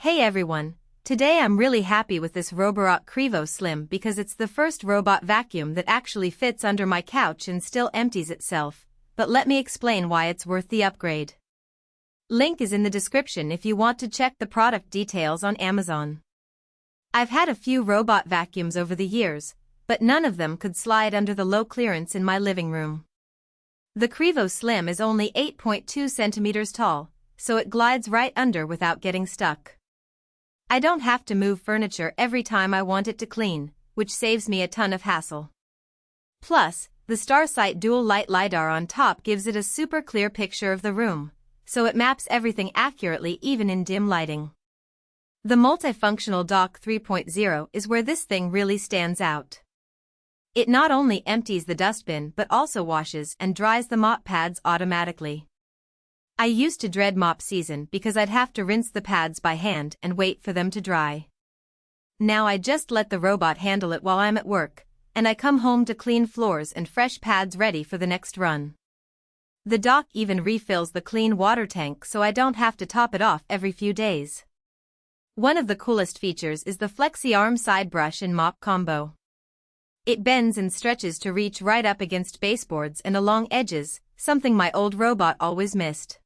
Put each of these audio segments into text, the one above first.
Hey everyone, today I'm really happy with this Roborock Qrevo Slim because it's the first robot vacuum that actually fits under my couch and still empties itself, but let me explain why it's worth the upgrade. Link is in the description if you want to check the product details on Amazon. I've had a few robot vacuums over the years, but none of them could slide under the low clearance in my living room. The Qrevo Slim is only 8.2 centimeters tall, so it glides right under without getting stuck. I don't have to move furniture every time I want it to clean, which saves me a ton of hassle. Plus, the Starsight dual light LiDAR on top gives it a super clear picture of the room, so it maps everything accurately even in dim lighting. The multifunctional dock 3.0 is where this thing really stands out. It not only empties the dustbin but also washes and dries the mop pads automatically. I used to dread mop season because I'd have to rinse the pads by hand and wait for them to dry. Now I just let the robot handle it while I'm at work, and I come home to clean floors and fresh pads ready for the next run. The dock even refills the clean water tank so I don't have to top it off every few days. One of the coolest features is the FlexiArm side brush and mop combo. It bends and stretches to reach right up against baseboards and along edges, something my old robot always missed.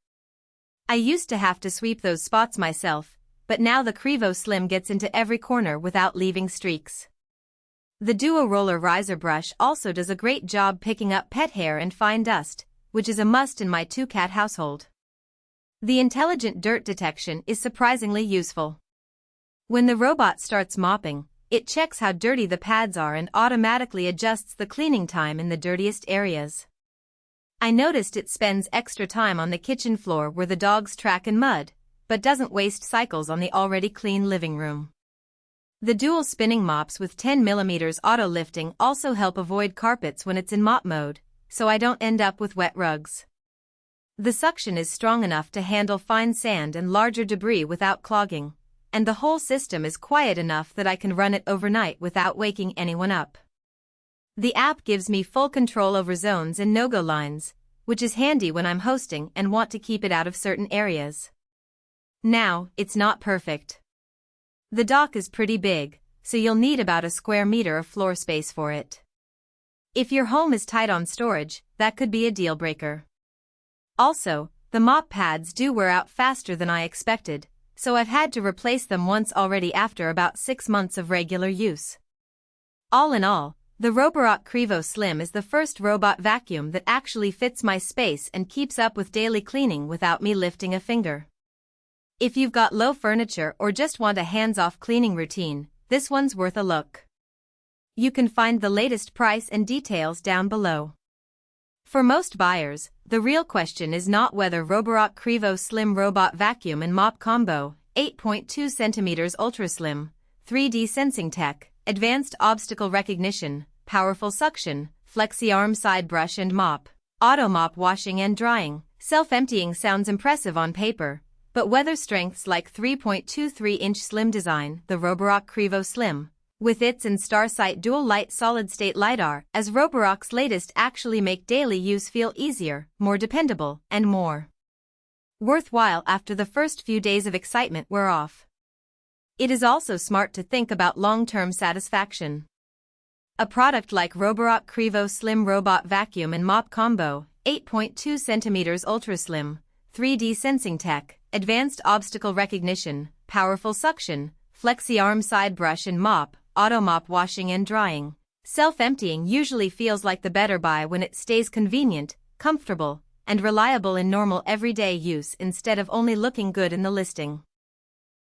I used to have to sweep those spots myself, but now the Qrevo Slim gets into every corner without leaving streaks. The Duo Roller Riser Brush also does a great job picking up pet hair and fine dust, which is a must in my two-cat household. The intelligent dirt detection is surprisingly useful. When the robot starts mopping, it checks how dirty the pads are and automatically adjusts the cleaning time in the dirtiest areas. I noticed it spends extra time on the kitchen floor where the dogs track in mud, but doesn't waste cycles on the already clean living room. The dual spinning mops with 10mm auto lifting also help avoid carpets when it's in mop mode, so I don't end up with wet rugs. The suction is strong enough to handle fine sand and larger debris without clogging, and the whole system is quiet enough that I can run it overnight without waking anyone up. The app gives me full control over zones and no-go lines, which is handy when I'm hosting and want to keep it out of certain areas. Now, it's not perfect. The dock is pretty big, so you'll need about a square meter of floor space for it. If your home is tight on storage, that could be a deal breaker. Also, the mop pads do wear out faster than I expected, so I've had to replace them once already after about 6 months of regular use. All in all, the Roborock Qrevo Slim is the first robot vacuum that actually fits my space and keeps up with daily cleaning without me lifting a finger. If you've got low furniture or just want a hands-off cleaning routine, this one's worth a look. You can find the latest price and details down below. For most buyers, the real question is not whether Roborock Qrevo Slim Robot Vacuum and Mop Combo, 8.2 cm Ultra Slim, 3D Sensing Tech, Advanced Obstacle Recognition, Powerful Suction, FlexiArm Side Brush and Mop, Auto Mop Washing and Drying. Self-emptying sounds impressive on paper, but weather strengths like 3.23-inch slim design, the Roborock Qrevo Slim, with its and Starsight dual light solid-state LiDAR, as Roborock's latest actually make daily use feel easier, more dependable, and more worthwhile after the first few days of excitement wear off. It is also smart to think about long-term satisfaction. A product like Roborock Qrevo Slim Robot Vacuum and Mop Combo, 8.2 cm Ultra Slim, 3D Sensing Tech, Advanced Obstacle Recognition, Powerful Suction, FlexiArm Side Brush and Mop, Auto Mop Washing and Drying. Self-emptying usually feels like the better buy when it stays convenient, comfortable, and reliable in normal everyday use instead of only looking good in the listing.